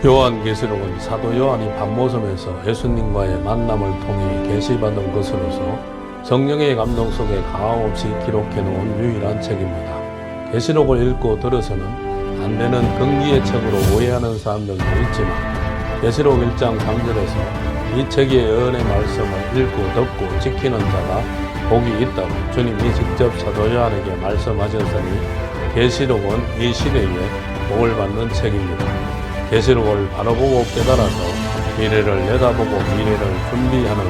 요한계시록은 사도 요한이 밤모섬에서 예수님과의 만남을 통해 계시받은 것으로서 성령의 감동 속에 가함없이 기록해 놓은 유일한 책입니다. 계시록을 읽고 들어서는 안 되는 금기의 책으로 오해하는 사람들도 있지만 계시록 1장 3절에서 이 책의 예언의 말씀을 읽고 듣고 지키는 자가 복이 있다고 주님이 직접 사도 요한에게 말씀하셨으니 계시록은 이 시대에 복을 받는 책입니다. 계시록을 바로 보고 깨달아서 미래를 내다보고 미래를 준비하는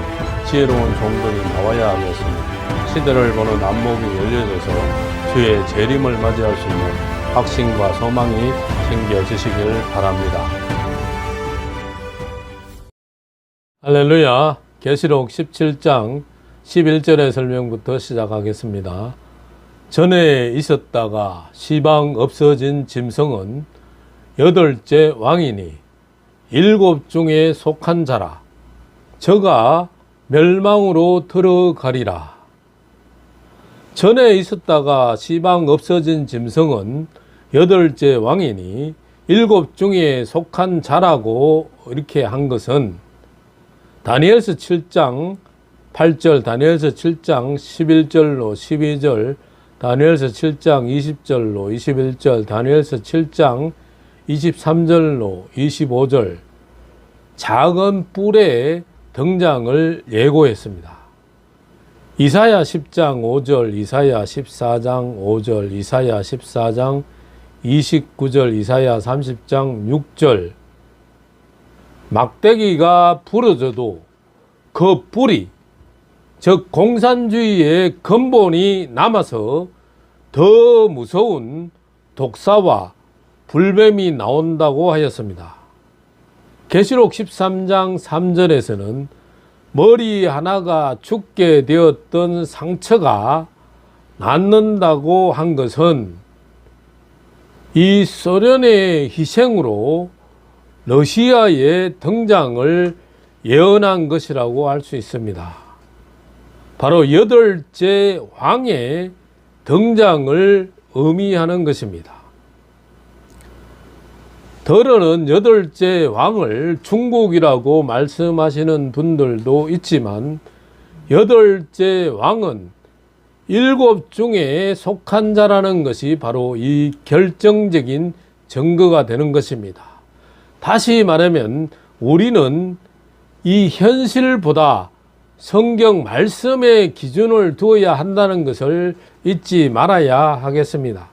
지혜로운 종들이 나와야 하겠습니다. 시대를 보는 안목이 열려져서 주의 재림을 맞이할 수 있는 확신과 소망이 생겨지시길 바랍니다. 할렐루야. 계시록 17장 11절의 설명부터 시작하겠습니다. 전에 있었다가 시방 없어진 짐승은 8째 왕이니 7 중에 속한 자라. 저가 멸망으로 들어가리라. 전에 있었다가 시방 없어진 짐승은 8째 왕이니 7 중에 속한 자라고 이렇게 한 것은 다니엘서 7장 8절, 다니엘서 7장 11절로 12절, 다니엘서 7장 20절로 21절, 다니엘서 7장 23절로 25절 작은 뿔의 등장을 예고했습니다. 이사야 10장 5절, 이사야 14장 5절, 이사야 14장 29절, 이사야 30장 6절 막대기가 부러져도 그 뿔이 즉 공산주의의 근본이 남아서 더 무서운 독사와 불뱀이 나온다고 하였습니다. 계시록 13장 3절에서는 머리 하나가 죽게 되었던 상처가 낫는다고 한 것은 이 소련의 희생으로 러시아의 등장을 예언한 것이라고 할 수 있습니다. 바로 8째 왕의 등장을 의미하는 것입니다. 더러는 8째 왕을 중국이라고 말씀하시는 분들도 있지만 8째 왕은 7 중에 속한 자라는 것이 바로 이 결정적인 증거가 되는 것입니다. 다시 말하면 우리는 이 현실보다 성경 말씀의 기준을 두어야 한다는 것을 잊지 말아야 하겠습니다.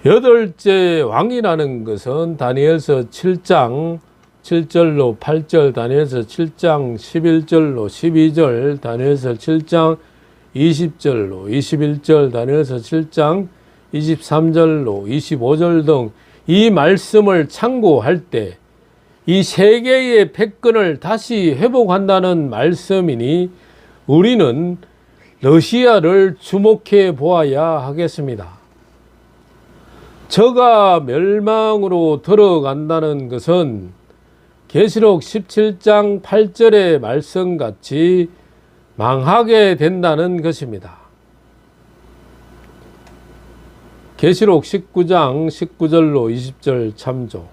8째 왕이라는 것은 다니엘서 7장 7절로 8절, 다니엘서 7장 11절로 12절, 다니엘서 7장 20절로 21절, 다니엘서 7장 23절로 25절 등 이 말씀을 참고할 때 이 세 개의 패권을 다시 회복한다는 말씀이니 우리는 러시아를 주목해 보아야 하겠습니다. 저가 멸망으로 들어간다는 것은 계시록 17장 8절의 말씀같이 망하게 된다는 것입니다. 계시록 19장 19절로 20절 참조.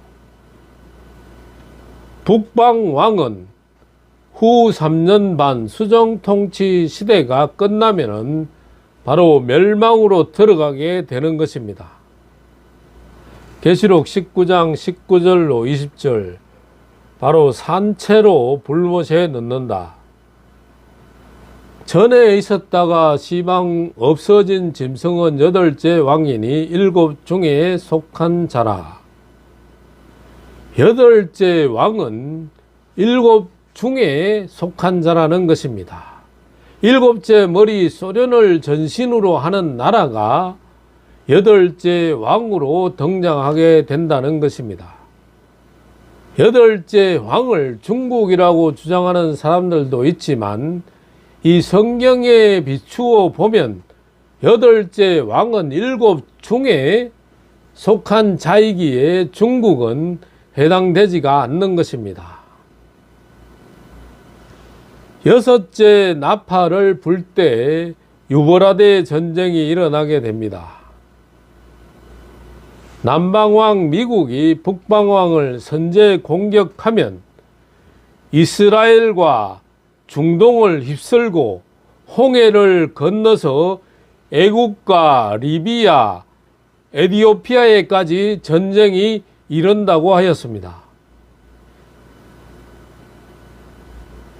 북방 왕은 후 3년 반 수정통치 시대가 끝나면은 바로 멸망으로 들어가게 되는 것입니다. 계시록 19장 19절로 20절 바로 산채로 불못에 넣는다. 전에 있었다가 시방 없어진 짐승은 8째 왕이니 7 중에 속한 자라. 8째 왕은 7 중에 속한 자라는 것입니다. 7째 머리 소련을 전신으로 하는 나라가 8째 왕으로 등장하게 된다는 것입니다. 8째 왕을 중국이라고 주장하는 사람들도 있지만 이 성경에 비추어 보면 8째 왕은 7 중에 속한 자이기에 중국은 해당되지가 않는 것입니다. 6째 나팔을 불 때 유보라데 전쟁이 일어나게 됩니다. 남방왕 미국이 북방왕을 선제 공격하면 이스라엘과 중동을 휩쓸고 홍해를 건너서 애국과 리비아, 에티오피아에까지 전쟁이 이른다고 하였습니다.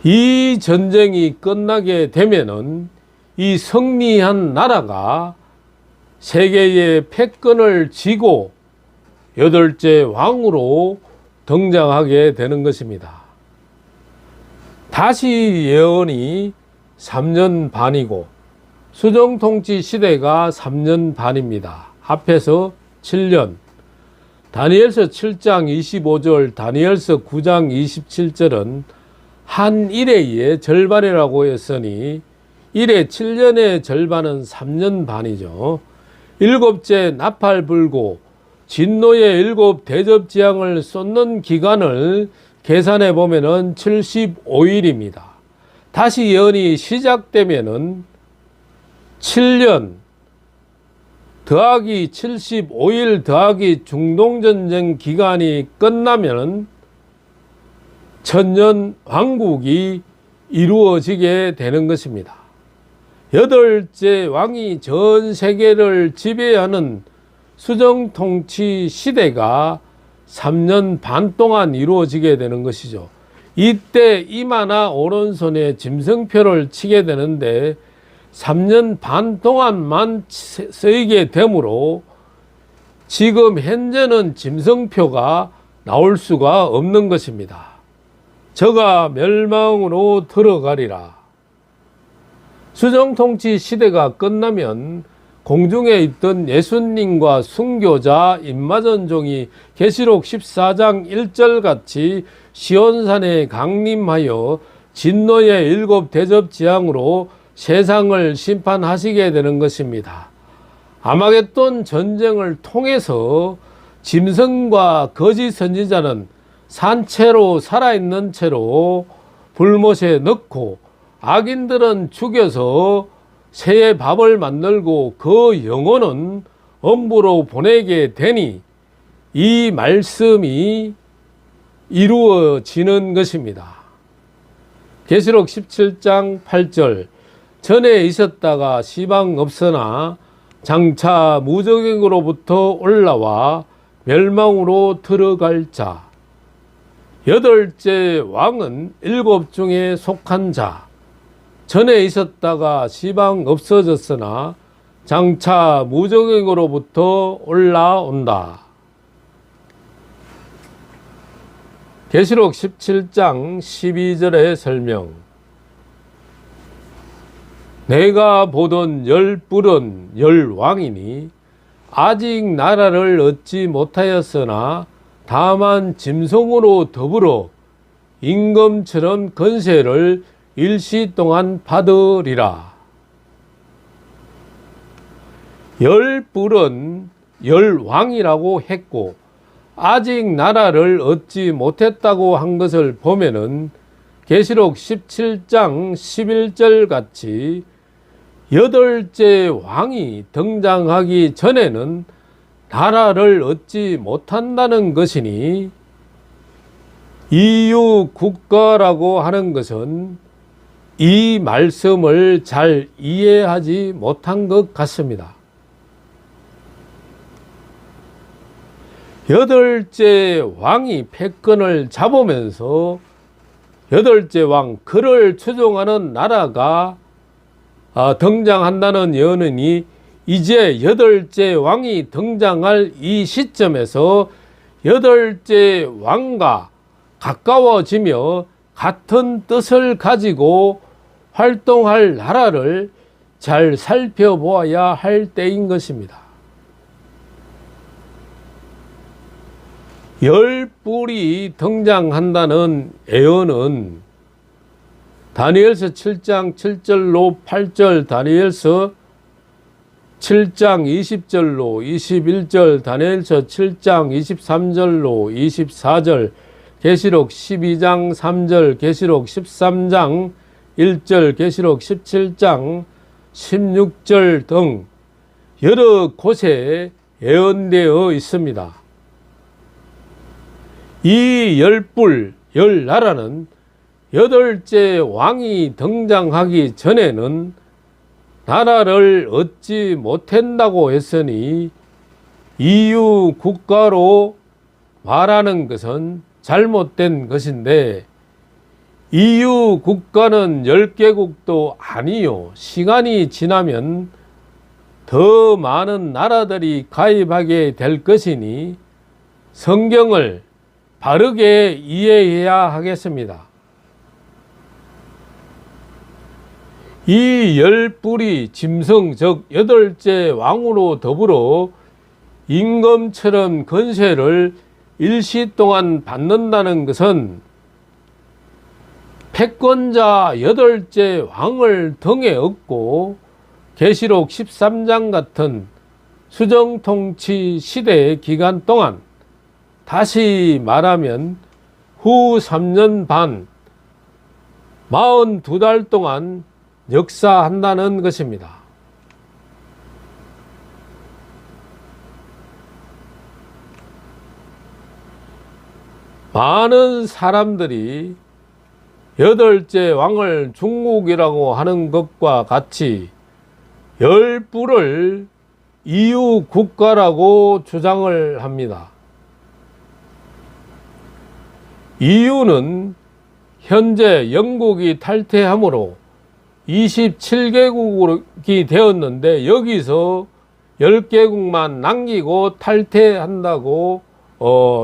이 전쟁이 끝나게 되면은 이 승리한 나라가 세계의 패권을 쥐고 8째 왕으로 등장하게 되는 것입니다. 다시 예언이 3년 반이고 수정통치 시대가 3년 반입니다. 합해서 7년. 다니엘서 7장 25절, 다니엘서 9장 27절은 한 일해의 절반이라고 했으니 일해 7년의 절반은 3년 반이죠. 7째 나팔 불고 진노의 7 대접지향을 쏟는 기간을 계산해 보면은 75일입니다. 다시 예언이 시작되면은 7년 더하기 75일 더하기 중동전쟁 기간이 끝나면 천년 왕국이 이루어지게 되는 것입니다. 8째 왕이 전 세계를 지배하는 수정통치 시대가 3년 반 동안 이루어지게 되는 것이죠. 이때 이마나 오른손에 짐승표를 치게 되는데 3년 반 동안만 쓰이게 되므로 지금 현재는 짐승표가 나올 수가 없는 것입니다. 저가 멸망으로 들어가리라. 수정통치 시대가 끝나면 공중에 있던 예수님과 순교자 인마전종이 계시록 14장 1절 같이 시온산에 강림하여 진노의 7 대접지향으로 세상을 심판하시게 되는 것입니다. 아마겟돈 전쟁을 통해서 짐승과 거짓 선지자는 산채로 살아있는 채로 불못에 넣고 악인들은 죽여서 새의 밥을 만들고 그 영혼은 엄부로 보내게 되니 이 말씀이 이루어지는 것입니다. 계시록 17장 8절 전에 있었다가 시방 없으나 장차 무적행으로부터 올라와 멸망으로 들어갈 자 8째 왕은 7 중에 속한 자 전에 있었다가 시방 없어졌으나 장차 무적행으로부터 올라온다. 계시록 17장 12절의 설명 내가 보던 10뿔은 10왕이니 아직 나라를 얻지 못하였으나 다만 짐승으로 더불어 임금처럼 권세를 일시 동안 받으리라. 10뿔은 10왕이라고 했고 아직 나라를 얻지 못했다고 한 것을 보면은 계시록 17장 11절 같이 8째 왕이 등장하기 전에는 나라를 얻지 못한다는 것이니 EU 국가라고 하는 것은 이 말씀을 잘 이해하지 못한 것 같습니다. 8째 왕이 패권을 잡으면서 8째 왕, 그를 추종하는 나라가 등장한다는 예언이니 이제 8째 왕이 등장할 이 시점에서 8째 왕과 가까워지며 같은 뜻을 가지고 활동할 나라를 잘 살펴보아야 할 때인 것입니다. 10뿔이 등장한다는 예언은 다니엘서 7장 7절로 8절, 다니엘서 7장 20절로 21절, 다니엘서 7장 23절로 24절, 계시록 12장 3절, 계시록 13장 1절, 계시록 17장 16절 등 여러 곳에 예언되어 있습니다. 이 열불, 열나라는 여덟째 왕이 등장하기 전에는 나라를 얻지 못한다고 했으니 이유 국가로 말하는 것은 잘못된 것인데, 이유 국가는 10개국도 아니요, 시간이 지나면 더 많은 나라들이 가입하게 될 것이니 성경을 바르게 이해해야 하겠습니다. 이 열불이 짐승, 즉 여덟째 왕으로 더불어 임금처럼 권세를 일시 동안 받는다는 것은 패권자 여덟째 왕을 등에 업고 계시록 13장 같은 수정통치 시대의 기간 동안, 다시 말하면 후 3년 반, 42달 동안 역사한다는 것입니다. 많은 사람들이 여덟째 왕을 중국이라고 하는 것과 같이 열불을 이유 국가라고 주장을 합니다. 이유는 현재 영국이 탈퇴함으로 27개국이 되었는데 여기서 10개국만 남기고 탈퇴한다고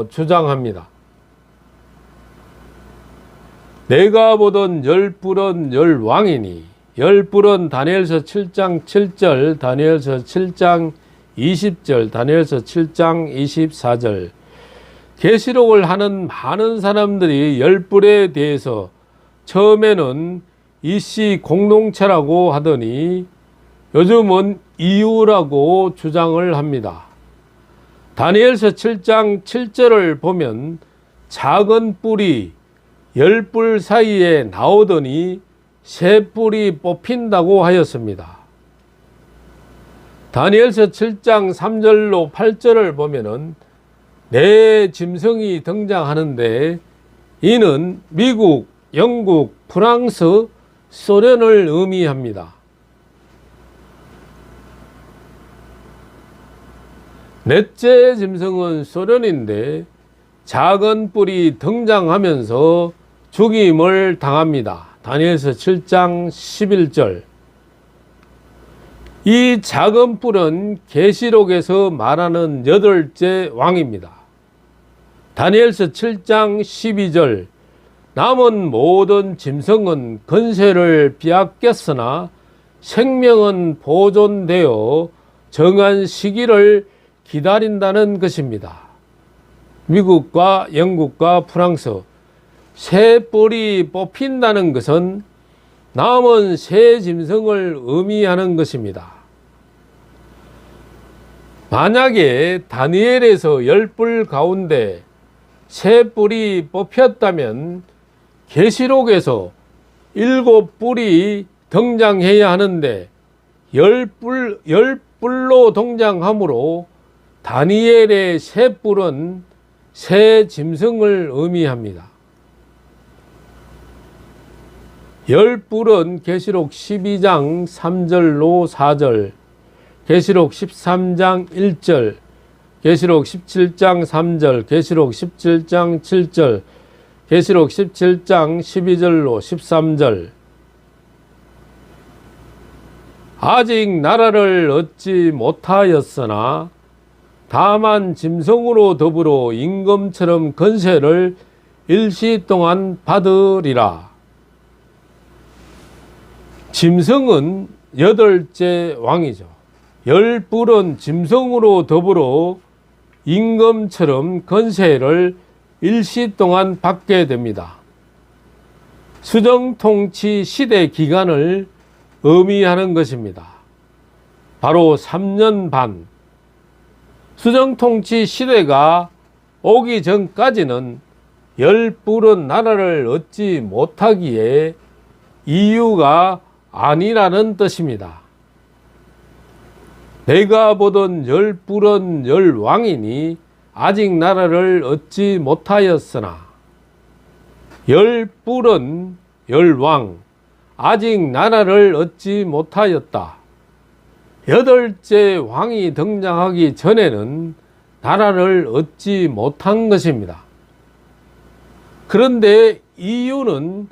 주장합니다. 내가 보던 열불은 열왕이니, 열불은 다니엘서 7장 7절, 다니엘서 7장 20절, 다니엘서 7장 24절. 계시록을 하는 많은 사람들이 열불에 대해서 처음에는 이씨 공동체라고 하더니 요즘은 이유라고 주장을 합니다. 다니엘서 7장 7절을 보면 작은 뿔이 열뿔 사이에 나오더니 새 뿔이 뽑힌다고 하였습니다. 다니엘서 7장 3절로 8절을 보면은 네 짐승이 등장하는데 이는 미국, 영국, 프랑스, 소련을 의미합니다. 넷째 짐승은 소련인데 작은 뿔이 등장하면서 죽임을 당합니다. 다니엘서 7장 11절. 이 작은 뿔은 계시록에서 말하는 여덟째 왕입니다. 다니엘서 7장 12절. 남은 모든 짐승은 권세를 빼앗겼으나 생명은 보존되어 정한 시기를 기다린다는 것입니다. 미국과 영국과 프랑스, 새 뿔이 뽑힌다는 것은 남은 새 짐승을 의미하는 것입니다. 만약에 다니엘에서 10뿔 가운데 새 뿔이 뽑혔다면 계시록에서 7뿔이 등장해야 하는데 10뿔로 등장하므로 다니엘의 새 뿔은 새 짐승을 의미합니다. 10뿔은 계시록 12장 3절로 4절, 계시록 13장 1절, 계시록 17장 3절, 계시록 17장 7절, 계시록 17장 12절로 13절. 아직 나라를 얻지 못하였으나 다만 짐승으로 더불어 임금처럼 권세를 일시 동안 받으리라. 짐승은 여덟째 왕이죠. 10뿔은 짐승으로 더불어 임금처럼 권세를 일시 동안 받게 됩니다. 수정통치 시대 기간을 의미하는 것입니다. 바로 3년 반. 수정통치 시대가 오기 전까지는 10뿔은 나라를 얻지 못하기에 이유가 아니라는 뜻입니다. 내가 보던 열 뿔은 열 왕이니 아직 나라를 얻지 못하였으나, 열 뿔은 열 왕, 아직 나라를 얻지 못하였다. 여덟째 왕이 등장하기 전에는 나라를 얻지 못한 것입니다. 그런데 이유는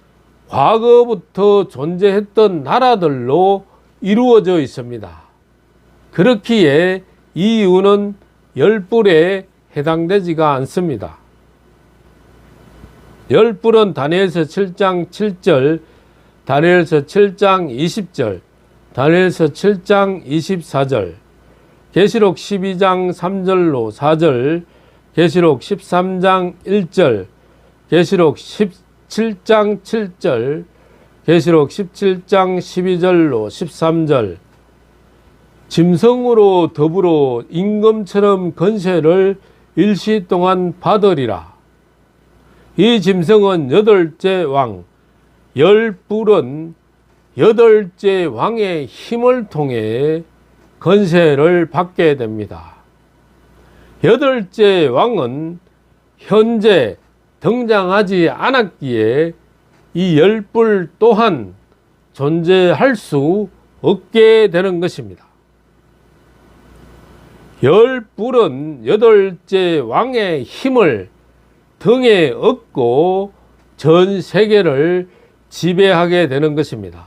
과거부터 존재했던 나라들로 이루어져 있습니다. 그렇기에 이 이유는 열뿔에 해당되지가 않습니다. 열뿔은 다니엘서 7장 7절, 다니엘서 7장 20절, 다니엘서 7장 24절, 계시록 12장 3절로 4절, 계시록 13장 1절, 계시록 17장 7절, 계시록 17장 12절로 13절, 짐승으로 더불어 임금처럼 권세를 일시 동안 받으리라. 이 짐승은 여덟째 왕, 열뿔은 여덟째 왕의 힘을 통해 권세를 받게 됩니다. 여덟째 왕은 현재 등장하지 않았기에 이 열뿔 또한 존재할 수 없게 되는 것입니다. 열뿔은 여덟째 왕의 힘을 등에 업고 전 세계를 지배하게 되는 것입니다.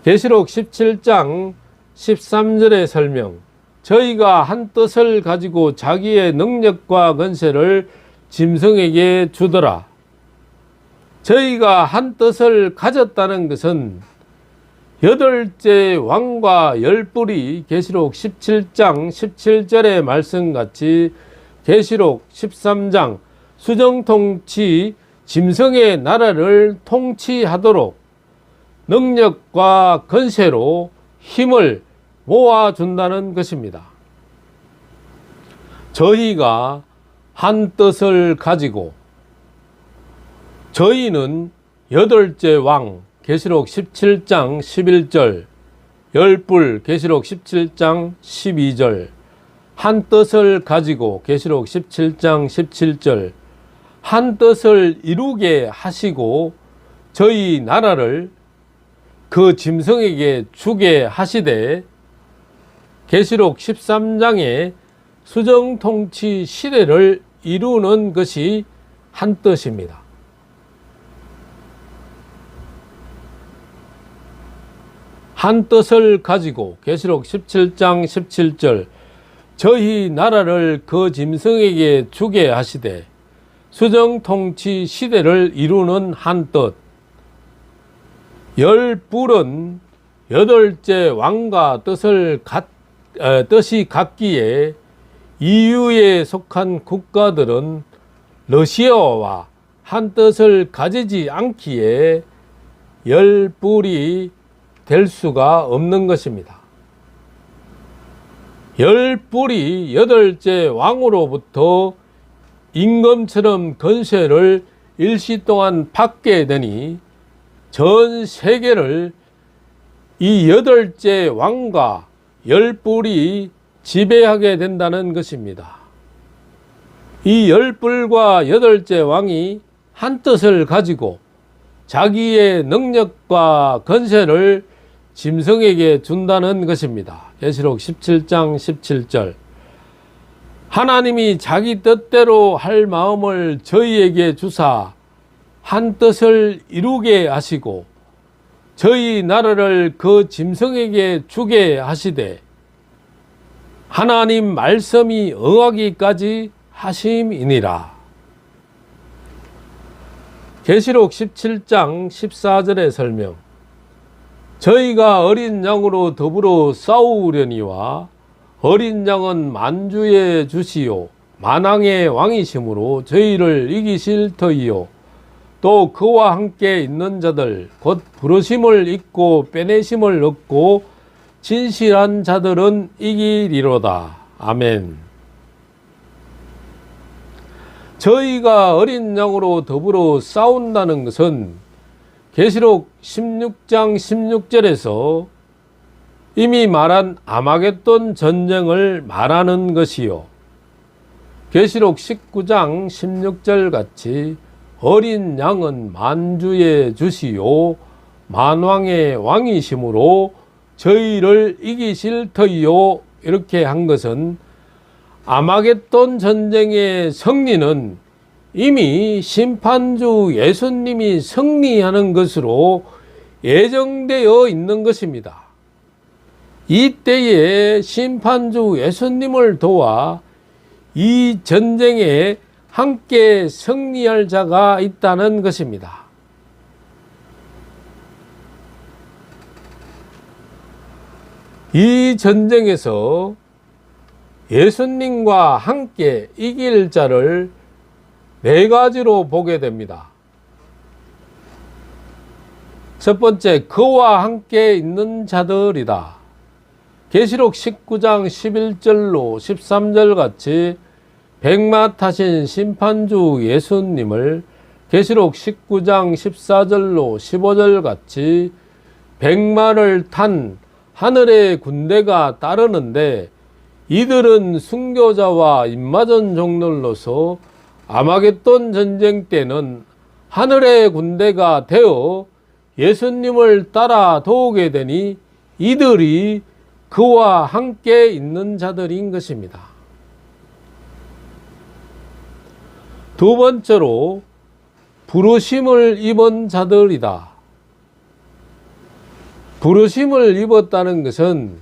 계시록 17장 13절의 설명, 저희가 한 뜻을 가지고 자기의 능력과 권세를 짐승에게 주더라. 저희가 한 뜻을 가졌다는 것은 여덟째 왕과 열뿔이 계시록 17장 17절의 말씀같이 계시록 13장 수정통치 짐승의 나라를 통치하도록 능력과 권세로 힘을 모아준다는 것입니다. 저희가 한 뜻을 가지고, 저희는 여덟째 왕 계시록 17장 11절, 열뿔 계시록 17장 12절, 한 뜻을 가지고 계시록 17장 17절, 한 뜻을 이루게 하시고 저희 나라를 그 짐승에게 주게 하시되, 계시록 13장의 수정통치 시대를 이루는 것이 한 뜻입니다. 한 뜻을 가지고 계시록 17장 17절, 저희 나라를 그 짐승에게 주게 하시되 수정통치 시대를 이루는 한 뜻. 열뿔은 여덟째 왕과 뜻이 같기에 EU에 속한 국가들은 러시아와 한 뜻을 가지지 않기에 열뿔이 될 수가 없는 것입니다. 열뿔이 여덟째 왕으로부터 임금처럼 권세를 일시 동안 받게 되니 전 세계를 이 여덟째 왕과 열뿔이 지배하게 된다는 것입니다. 이 열뿔과 여덟째 왕이 한 뜻을 가지고 자기의 능력과 권세를 짐승에게 준다는 것입니다. 계시록 17장 17절, 하나님이 자기 뜻대로 할 마음을 저희에게 주사 한 뜻을 이루게 하시고 저희 나라를 그 짐승에게 주게 하시되 하나님 말씀이 응하기까지 하심이니라. 계시록 17장 14절의 설명, 저희가 어린 양으로 더불어 싸우려니와 어린 양은 만주의 주시요 만왕의 왕이시므로 저희를 이기실 터이요 또 그와 함께 있는 자들 곧 부르심을 입고 빼내심을 얻고 진실한 자들은 이기리로다. 아멘. 저희가 어린 양으로 더불어 싸운다는 것은 계시록 16장 16절에서 이미 말한 아마겟돈 전쟁을 말하는 것이요. 계시록 19장 16절 같이 어린 양은 만주의 주시요 만왕의 왕이심으로 저희를 이기실 터이요. 이렇게 한 것은 아마겟돈 전쟁의 승리는 이미 심판주 예수님이 승리하는 것으로 예정되어 있는 것입니다. 이때에 심판주 예수님을 도와 이 전쟁에 함께 승리할 자가 있다는 것입니다. 이 전쟁에서 예수님과 함께 이길 자를 네 가지로 보게 됩니다. 첫 번째, 그와 함께 있는 자들이다. 계시록 19장 11절로 13절 같이 백마 타신 심판주 예수님을 계시록 19장 14절로 15절 같이 백마를 탄 하늘의 군대가 따르는데 이들은 순교자와 입맞은 종들로서 아마겟돈 전쟁 때는 하늘의 군대가 되어 예수님을 따라 도우게 되니 이들이 그와 함께 있는 자들인 것입니다. 두 번째로 부르심을 입은 자들이다. 부르심을 입었다는 것은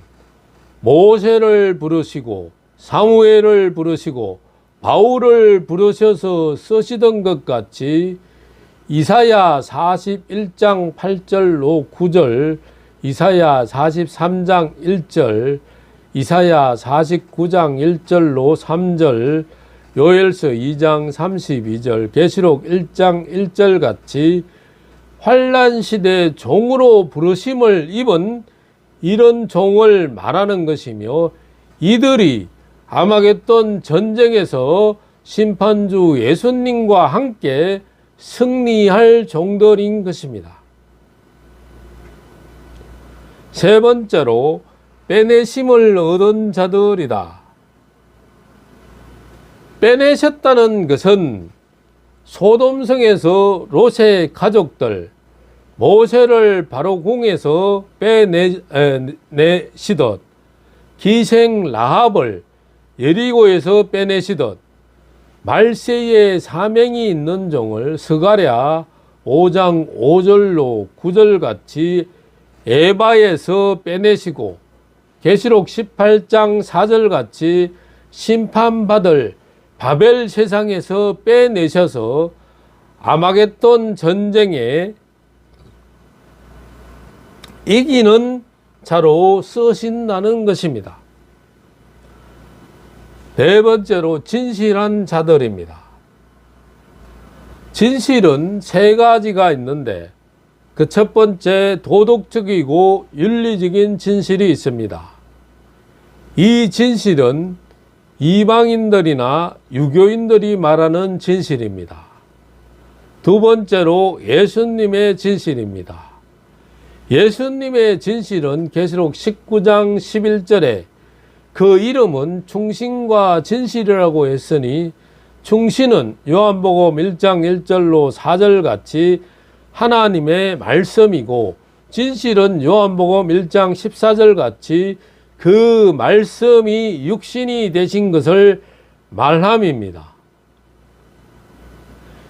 모세를 부르시고 사무엘을 부르시고 바울을 부르셔서 쓰시던 것 같이 이사야 41장 8절로 9절, 이사야 43장 1절, 이사야 49장 1절로 3절, 요엘서 2장 32절, 계시록 1장 1절 같이 환난시대 종으로 부르심을 입은 이런 종을 말하는 것이며 이들이 아마겟돈 전쟁에서 심판주 예수님과 함께 승리할 종들인 것입니다. 세 번째로 빼내심을 얻은 자들이다. 빼내셨다는 것은 소돔성에서 롯의 가족들 모세를 바로 궁에서 빼내시듯 기생 라합을 여리고에서 빼내시듯 말세에 사명이 있는 종을 스가랴 5장 5절로 9절 같이 에바에서 빼내시고 계시록 18장 4절 같이 심판받을 바벨 세상에서 빼내셔서 아마겟돈 전쟁에 이기는 자로 쓰신다는 것입니다. 네 번째로 진실한 자들입니다. 진실은 세 가지가 있는데 그 첫 번째 도덕적이고 윤리적인 진실이 있습니다. 이 진실은 이방인들이나 유교인들이 말하는 진실입니다. 두 번째로 예수님의 진실입니다. 예수님의 진실은 계시록 19장 11절에 그 이름은 충신과 진실이라고 했으니 충신은 요한복음 1장 1절로 4절 같이 하나님의 말씀이고 진실은 요한복음 1장 14절 같이 그 말씀이 육신이 되신 것을 말함입니다.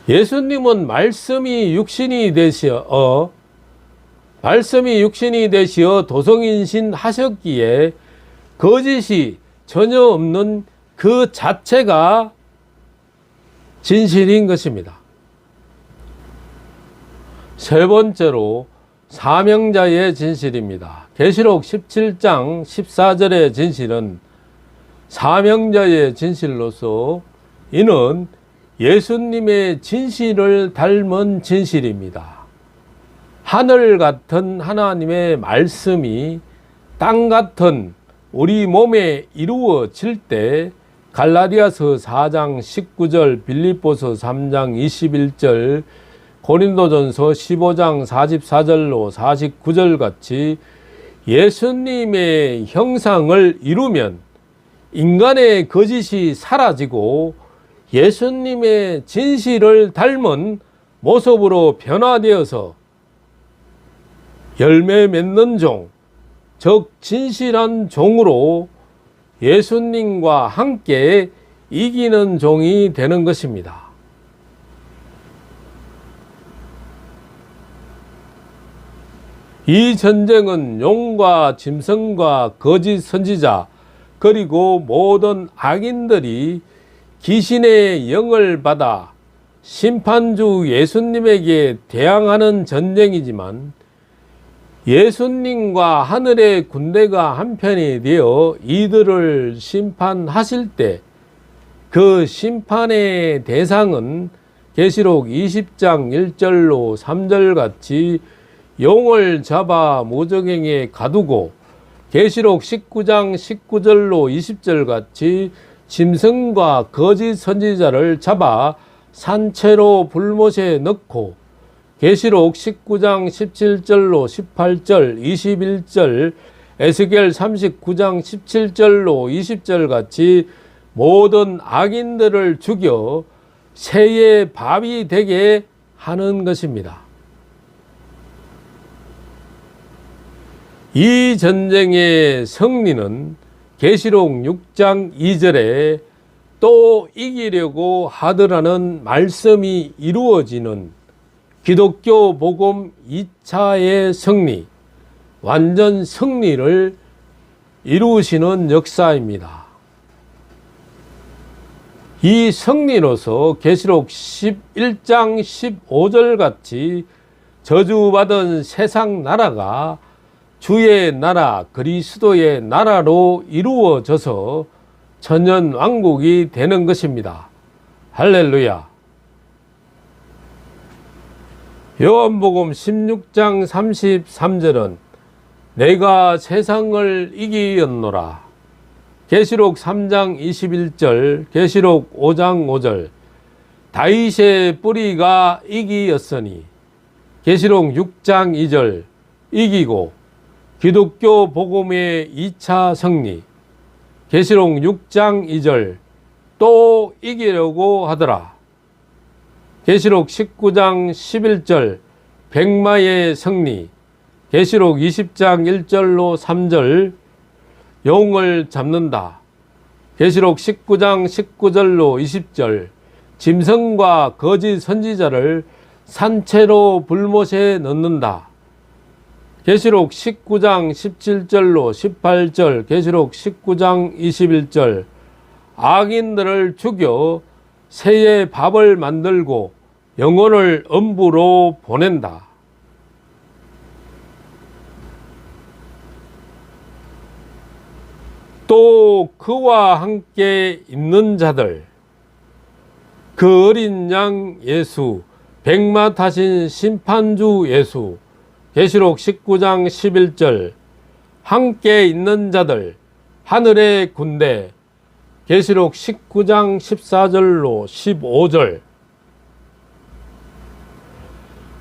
예수님은 말씀이 육신이 되시어 도성인신 하셨기에 거짓이 전혀 없는 그 자체가 진실인 것입니다. 세 번째로 사명자의 진실입니다. 계시록 17장 14절의 진실은 사명자의 진실로서 이는 예수님의 진실을 닮은 진실입니다. 하늘 같은 하나님의 말씀이 땅 같은 우리 몸에 이루어질 때 갈라디아서 4장 19절, 빌립보서 3장 21절, 고린도전서 15장 44절로 49절 같이 예수님의 형상을 이루면 인간의 거짓이 사라지고 예수님의 진실을 닮은 모습으로 변화되어서 열매 맺는 종, 즉 진실한 종으로 예수님과 함께 이기는 종이 되는 것입니다. 이 전쟁은 용과 짐승과 거짓 선지자 그리고 모든 악인들이 귀신의 영을 받아 심판주 예수님에게 대항하는 전쟁이지만 예수님과 하늘의 군대가 한편이 되어 이들을 심판하실 때 그 심판의 대상은 계시록 20장 1절로 3절 같이 용을 잡아 무저갱에 가두고 계시록 19장 19절로 20절 같이 짐승과 거짓 선지자를 잡아 산채로 불못에 넣고 계시록 19장 17절로 18절 21절 에스겔 39장 17절로 20절 같이 모든 악인들을 죽여 새의 밥이 되게 하는 것입니다. 이 전쟁의 승리는 계시록 6장 2절에 또 이기려고 하더라는 말씀이 이루어지는 기독교 복음 2차의 승리, 완전 승리를 이루시는 역사입니다. 이 승리로서 계시록 11장 15절 같이 저주받은 세상 나라가 주의 나라 그리스도의 나라로 이루어져서 천년 왕국이 되는 것입니다. 할렐루야. 요한복음 16장 33절은 내가 세상을 이기었노라. 계시록 3장 21절, 계시록 5장 5절 다윗의 뿌리가 이기었으니 계시록 6장 2절 이기고 기독교 복음의 2차 승리 계시록 6장 2절 또 이기려고 하더라. 계시록 19장 11절 백마의 승리 계시록 20장 1절로 3절 용을 잡는다. 계시록 19장 19절로 20절 짐승과 거짓 선지자를 산채로 불못에 넣는다. 계시록 19장 17절로 18절 계시록 19장 21절 악인들을 죽여 새의 밥을 만들고 영혼을 음부로 보낸다. 또 그와 함께 있는 자들, 그 어린 양 예수, 백마 타신 심판주 예수, 계시록 19장 11절 함께 있는 자들, 하늘의 군대, 계시록 19장 14절로 15절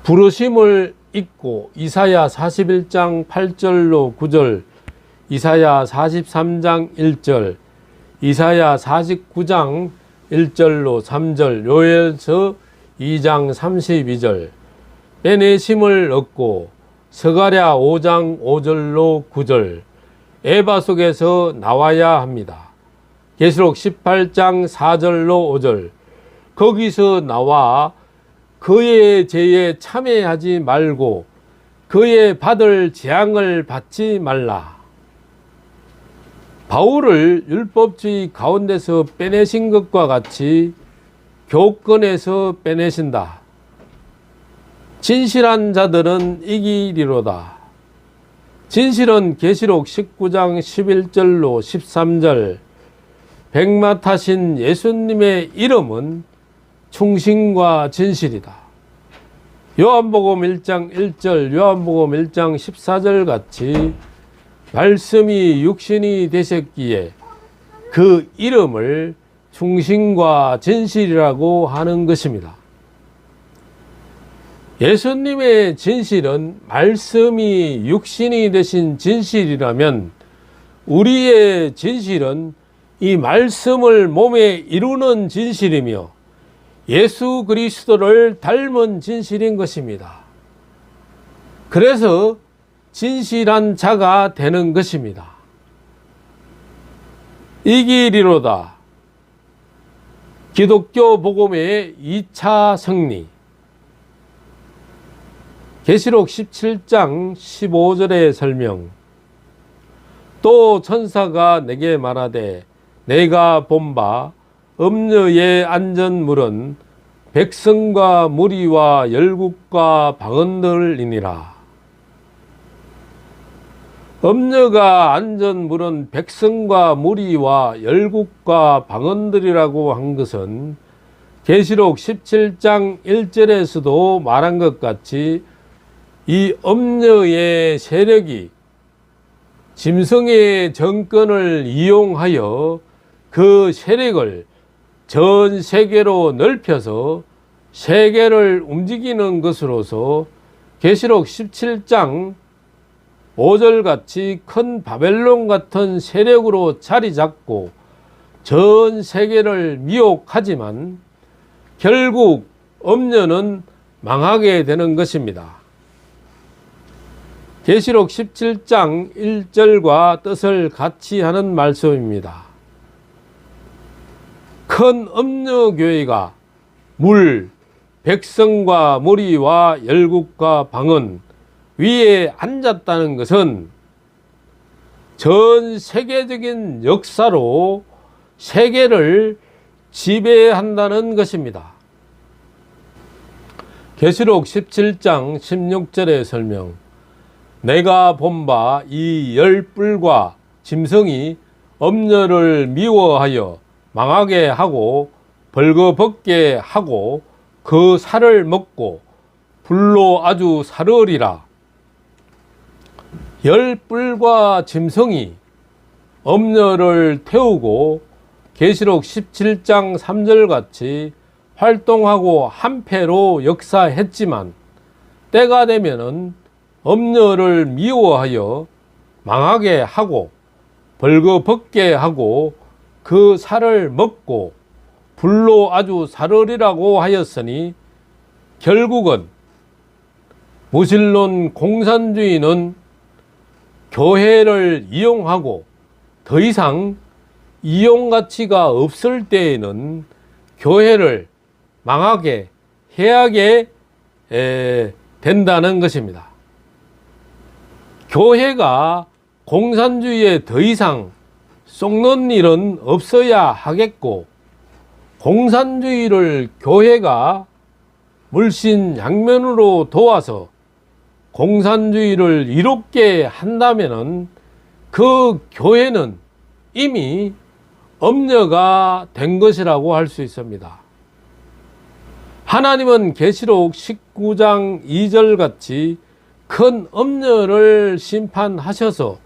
부르심을 잊고 이사야 41장 8절로 9절 이사야 43장 1절, 이사야 49장 1절로 3절, 요엘서 2장 32절, 빼내심을 얻고 스가랴 5장 5절로 9절, 에바 속에서 나와야 합니다. 계시록 18장 4절로 5절, 거기서 나와 그의 죄에 참여하지 말고 그의 받을 재앙을 받지 말라. 바울을 율법주의 가운데서 빼내신 것과 같이 교권에서 빼내신다. 진실한 자들은 이기리로다. 진실은 계시록 19장 11절로 13절 백마 타신 예수님의 이름은 충신과 진실이다. 요한복음 1장 1절 요한복음 1장 14절 같이 말씀이 육신이 되셨기에 그 이름을 충신과 진실이라고 하는 것입니다. 예수님의 진실은 말씀이 육신이 되신 진실이라면 우리의 진실은 이 말씀을 몸에 이루는 진실이며 예수 그리스도를 닮은 진실인 것입니다. 그래서 진실한 자가 되는 것입니다. 이 길이로다. 기독교 복음의 2차 승리. 계시록 17장 15절의 설명. 또 천사가 내게 말하되 내가 본 바 음녀의 안전물은 백성과 무리와 열국과 방언들이니라. 음녀가 안전물은 백성과 무리와 열국과 방언들이라고 한 것은 계시록 17장 1절에서도 말한 것 같이 이 음녀의 세력이 짐승의 정권을 이용하여 그 세력을 전 세계로 넓혀서 세계를 움직이는 것으로서 계시록 17장 5절 같이 큰 바벨론 같은 세력으로 자리 잡고 전 세계를 미혹하지만 결국 음녀는 망하게 되는 것입니다. 계시록 17장 1절과 뜻을 같이 하는 말씀입니다. 큰 음녀교회가 물, 백성과 무리와 열국과 방언 위에 앉았다는 것은 전 세계적인 역사로 세계를 지배한다는 것입니다. 계시록 17장 16절의 설명. 내가 본 바 이 열뿔과 짐승이 음녀를 미워하여 망하게 하고 벌거벗게 하고 그 살을 먹고 불로 아주 사르리라. 열뿔과 짐승이 음녀를 태우고 계시록 17장 3절 같이 활동하고 한패로 역사했지만 때가 되면은 음녀를 미워하여 망하게 하고 벌거벗게 하고 그 살을 먹고 불로 아주 사르리라고 하였으니 결국은 무신론 공산주의는 교회를 이용하고 더 이상 이용 가치가 없을 때에는 교회를 망하게 해하게 된다는 것입니다. 교회가 공산주의에 더 이상 속는 일은 없어야 하겠고 공산주의를 교회가 물신양면으로 도와서 공산주의를 이롭게 한다면은 그 교회는 이미 음녀가 된 것이라고 할 수 있습니다. 하나님은 계시록 19장 2절 같이 큰 음녀를 심판하셔서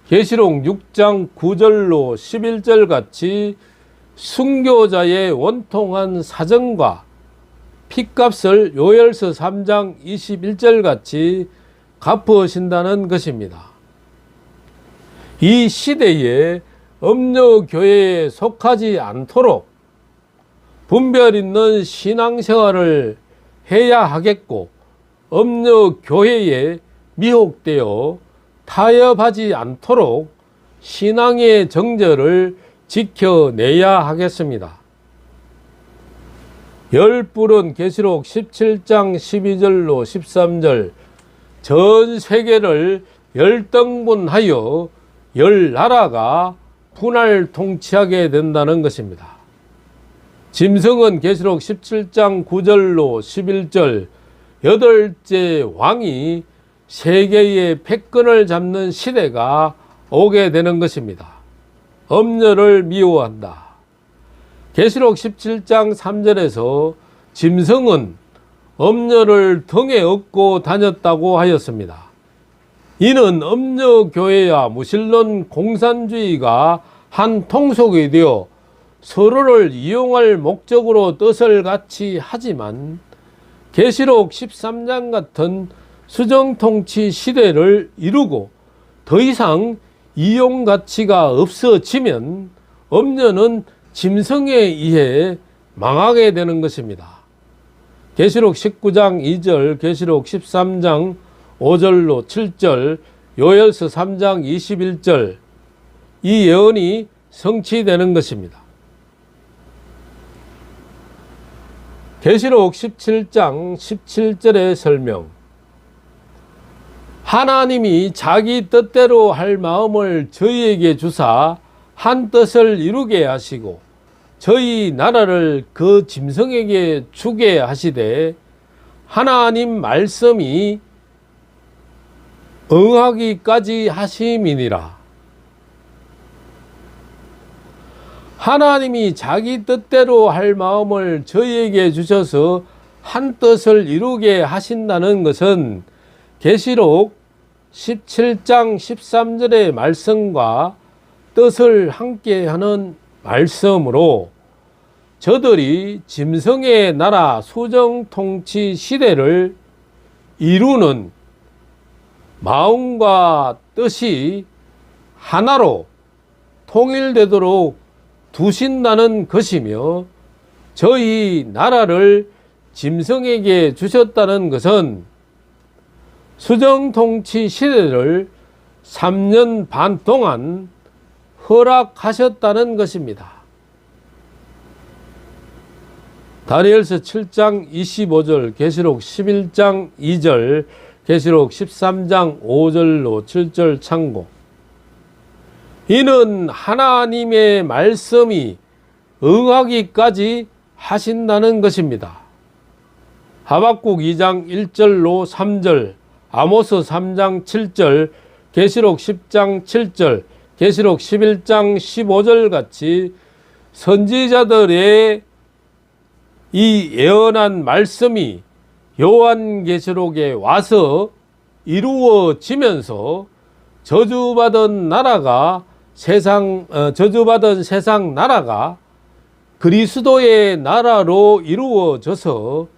계시록 6장 9절로 11절 같이 순교자의 원통한 사정과 핏값을 요엘서 3장 21절 같이 갚으신다는 것입니다. 이 시대에 음녀교회에 속하지 않도록 분별 있는 신앙생활을 해야 하겠고 음녀교회에 미혹되어 타협하지 않도록 신앙의 정절을 지켜내야 하겠습니다. 열뿔은 계시록 17장 12절로 13절 전 세계를 열등분하여 열 나라가 분할 통치하게 된다는 것입니다. 짐승은 계시록 17장 9절로 11절 여덟째 왕이 세계의 패권을 잡는 시대가 오게 되는 것입니다. 음녀를 미워한다. 계시록 17장 3절에서 짐승은 음녀를 등에 업고 다녔다고 하였습니다. 이는 음녀교회와 무신론 공산주의가 한 통속이 되어 서로를 이용할 목적으로 뜻을 같이 하지만 계시록 13장 같은 수정통치 시대를 이루고 더 이상 이용 가치가 없어지면 음녀는 짐승에 의해 망하게 되는 것입니다. 계시록 19장 2절, 계시록 13장 5절로 7절, 요엘서 3장 21절, 이 예언이 성취되는 것입니다. 계시록 17장 17절의 설명. 하나님이 자기 뜻대로 할 마음을 저희에게 주사 한 뜻을 이루게 하시고 저희 나라를 그 짐승에게 주게 하시되 하나님 말씀이 응하기까지 하심이니라. 하나님이 자기 뜻대로 할 마음을 저희에게 주셔서 한 뜻을 이루게 하신다는 것은 계시록 17장 13절의 말씀과 뜻을 함께하는 말씀으로 저들이 짐승의 나라 수정통치 시대를 이루는 마음과 뜻이 하나로 통일되도록 두신다는 것이며 저희 나라를 짐승에게 주셨다는 것은 수정통치 시대를 3년 반 동안 허락하셨다는 것입니다. 다니엘서 7장 25절, 계시록 11장 2절, 계시록 13장 5절로 7절 참고. 이는 하나님의 말씀이 응하기까지 하신다는 것입니다. 하박국 2장 1절로 3절, 아모스 3장 7절, 계시록 10장 7절, 계시록 11장 15절 같이 선지자들의 이 예언한 말씀이 요한계시록에 와서 이루어지면서 저주받은 세상 나라가 그리스도의 나라로 이루어져서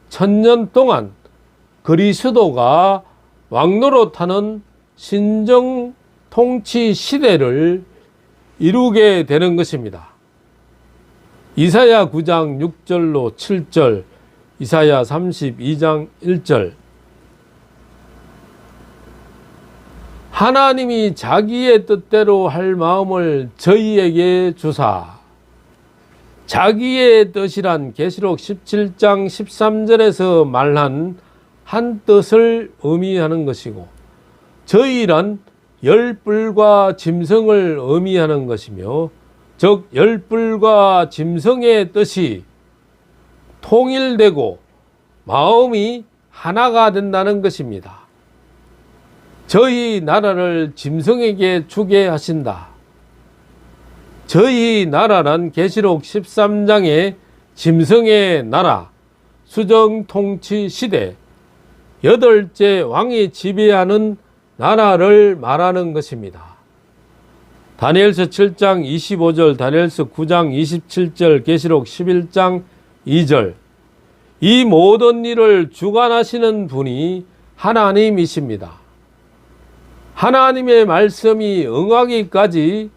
1000년 동안 그리스도가 왕노릇하는 신정 통치 시대를 이루게 되는 것입니다. 이사야 9장 6절로 7절, 이사야 32장 1절. 하나님이 자기의 뜻대로 할 마음을 저희에게 주사. 자기의 뜻이란 계시록 17장 13절에서 말한 한 뜻을 의미하는 것이고, 저희란 열불과 짐승을 의미하는 것이며, 즉 열불과 짐승의 뜻이 통일되고 마음이 하나가 된다는 것입니다. 저희 나라를 짐승에게 주게 하신다. 저희 나라란 계시록 13장의 짐승의 나라, 수정통치 시대, 8째 왕이 지배하는 나라를 말하는 것입니다. 다니엘서 7장 25절, 다니엘서 9장 27절, 계시록 11장 2절. 이 모든 일을 주관하시는 분이 하나님이십니다. 하나님의 말씀이 응하기까지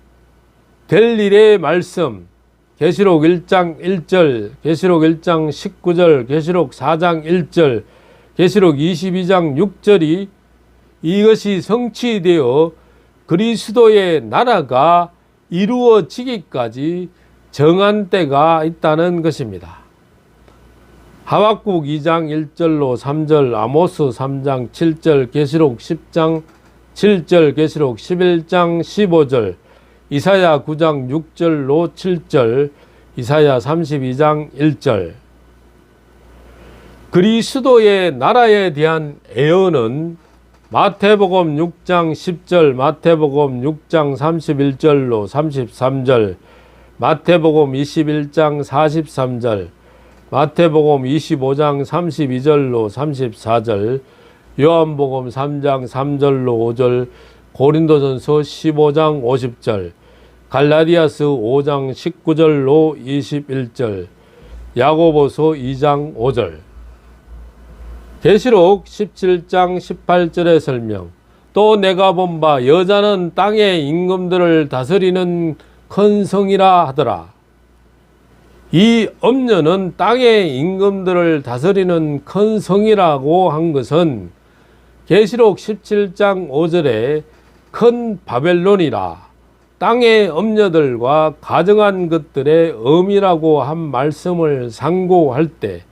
될 일의 말씀, 계시록 1장 1절, 계시록 1장 19절, 계시록 4장 1절, 계시록 22장 6절이 이것이 성취되어 그리스도의 나라가 이루어지기까지 정한 때가 있다는 것입니다. 하박국 2장 1절로 3절, 아모스 3장 7절, 계시록 10장 7절, 계시록 11장 15절, 이사야 9장 6절로 7절, 이사야 32장 1절. 그리스도의 나라에 대한 예언은 마태복음 6장 10절, 마태복음 6장 31절로 33절, 마태복음 21장 43절, 마태복음 25장 32절로 34절, 요한복음 3장 3절로 5절, 고린도전서 15장 50절, 갈라디아서 5장 19절로 21절, 야고보서 2장 5절. 계시록 17장 18절의 설명. 또 내가 본 바 여자는 땅의 임금들을 다스리는 큰 성이라 하더라. 이 엄녀는 땅의 임금들을 다스리는 큰 성이라고 한 것은 계시록 17장 5절에 큰 바벨론이라 땅의 엄녀들과 가정한 것들의 의미라고 한 말씀을 상고할 때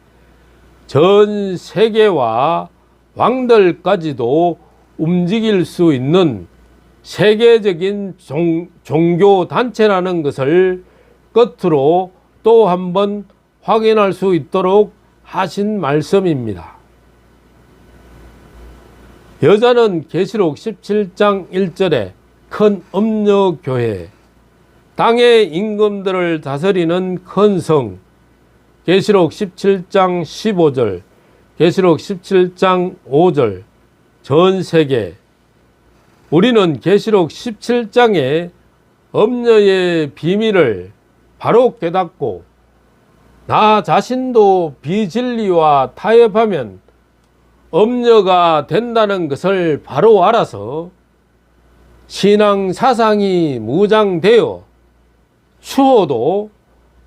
전 세계와 왕들까지도 움직일 수 있는 세계적인 종교 단체라는 것을 끝으로 또 한번 확인할 수 있도록 하신 말씀입니다. 여자는 계시록 17장 1절에 큰 엄녀교회, 땅의 임금들을 다스리는 큰 성, 계시록 17장 15절, 계시록 17장 5절, 전 세계. 우리는 계시록 17장의 엄녀의 비밀을 바로 깨닫고 나 자신도 비진리와 타협하면 엄녀가 된다는 것을 바로 알아서 신앙 사상이 무장되어 추호도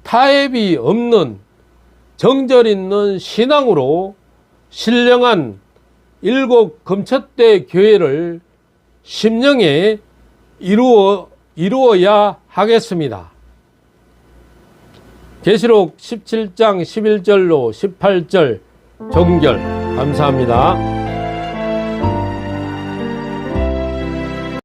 타협이 없는 정절 있는 신앙으로 신령한 일곱 금첫대 교회를 심령에 이루어야 하겠습니다. 계시록 17장 11절로 18절 종결. 감사합니다.